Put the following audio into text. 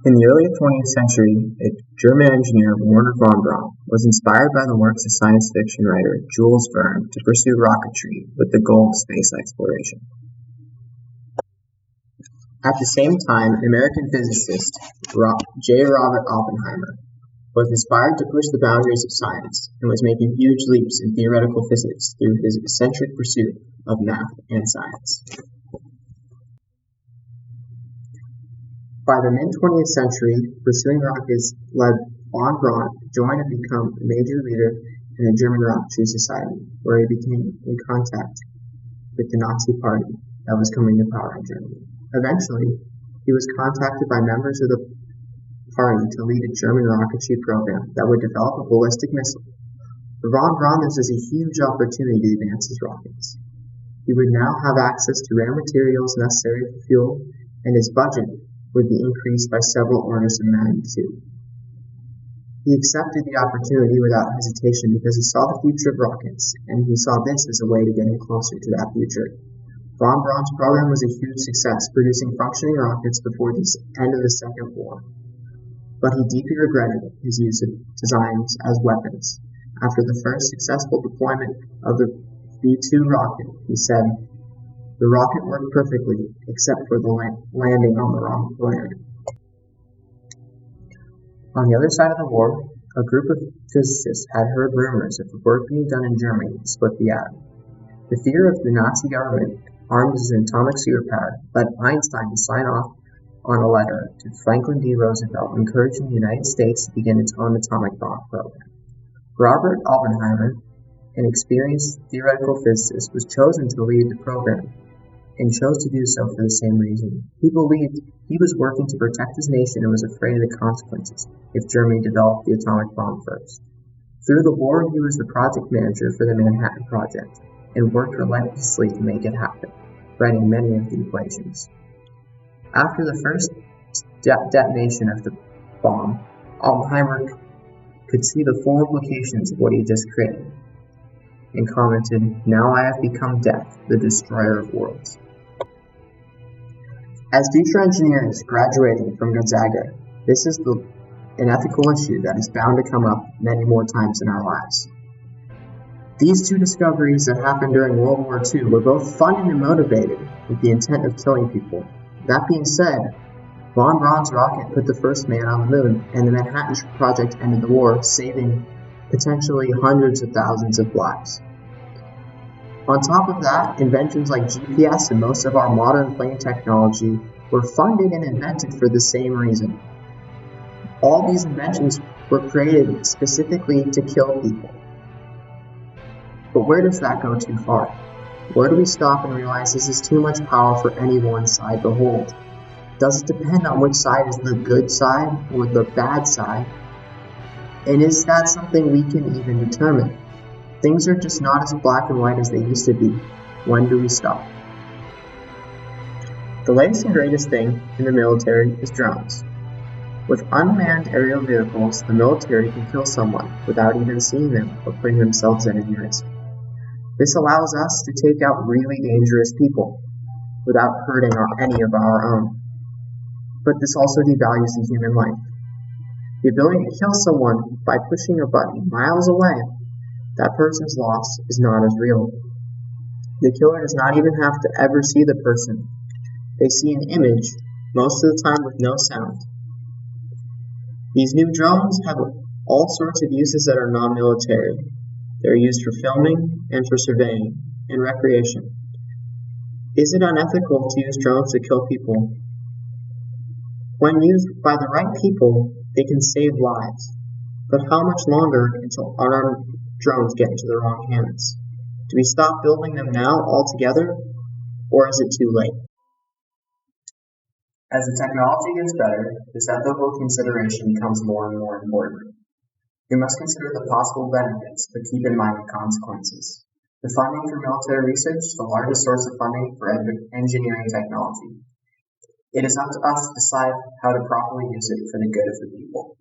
In the early 20th century, a German engineer, Werner von Braun, was inspired by the works of science fiction writer Jules Verne to pursue rocketry with the goal of space exploration. At the same time, an American physicist, J. Robert Oppenheimer, was inspired to push the boundaries of science and was making huge leaps in theoretical physics through his eccentric pursuit of math and science. By the mid-20th century, pursuing rockets led von Braun to join and become a major leader in the German Rocketry Society, where he became in contact with the Nazi Party that was coming to power in Germany. Eventually, he was contacted by members of the party to lead a German rocketry program that would develop a ballistic missile. For von Braun, this was a huge opportunity to advance his rockets. He would now have access to rare materials necessary for fuel, and his budget would be increased by several orders of magnitude. He accepted the opportunity without hesitation because he saw the future of rockets, and he saw this as a way to get him closer to that future. Von Braun's program was a huge success, producing functioning rockets before the end of the Second War. But he deeply regretted his use of designs as weapons. After the first successful deployment of the V-2 rocket, he said, "The rocket worked perfectly, except for the landing on the wrong planet." On the other side of the war, a group of physicists had heard rumors of the work being done in Germany to split the atom. The fear of the Nazi government, armed as an atomic superpower, led Einstein to sign off on a letter to Franklin D. Roosevelt encouraging the United States to begin its own atomic bomb program. Robert Oppenheimer, an experienced theoretical physicist, was chosen to lead the program, and chose to do so for the same reason. He believed he was working to protect his nation and was afraid of the consequences if Germany developed the atomic bomb first. Through the war, he was the project manager for the Manhattan Project and worked relentlessly to make it happen, writing many of the equations. After the first detonation of the bomb, Oppenheimer could see the full implications of what he just created, and commented, "Now I have become death, the destroyer of worlds." As future engineers graduating from Gonzaga, this is an ethical issue that is bound to come up many more times in our lives. These two discoveries that happened during World War II were both funded and motivated with the intent of killing people. That being said, von Braun's rocket put the first man on the moon, and the Manhattan Project ended the war, saving potentially hundreds of thousands of lives. On top of that, inventions like GPS and most of our modern plane technology were funded and invented for the same reason. All these inventions were created specifically to kill people. But where does that go too far? Where do we stop and realize this is too much power for any one side to hold? Does it depend on which side is the good side or the bad side? And is that something we can even determine? Things are just not as black and white as they used to be. When do we stop? The latest and greatest thing in the military is drones. With unmanned aerial vehicles, the military can kill someone without even seeing them or putting themselves at any risk. This allows us to take out really dangerous people without hurting any of our own. But this also devalues the human life. The ability to kill someone by pushing a button miles away, that person's loss is not as real. The killer does not even have to ever see the person. They see an image, most of the time with no sound. These new drones have all sorts of uses that are non-military. They're used for filming and for surveying and recreation. Is it unethical to use drones to kill people? When used by the right people, they can save lives. But how much longer until unarmed drones get into the wrong hands? Do we stop building them now altogether, or is it too late? As the technology gets better, this ethical consideration becomes more and more important. We must consider the possible benefits, but keep in mind the consequences. The funding for military research is the largest source of funding for engineering technology. It is up to us to decide how to properly use it for the good of the people.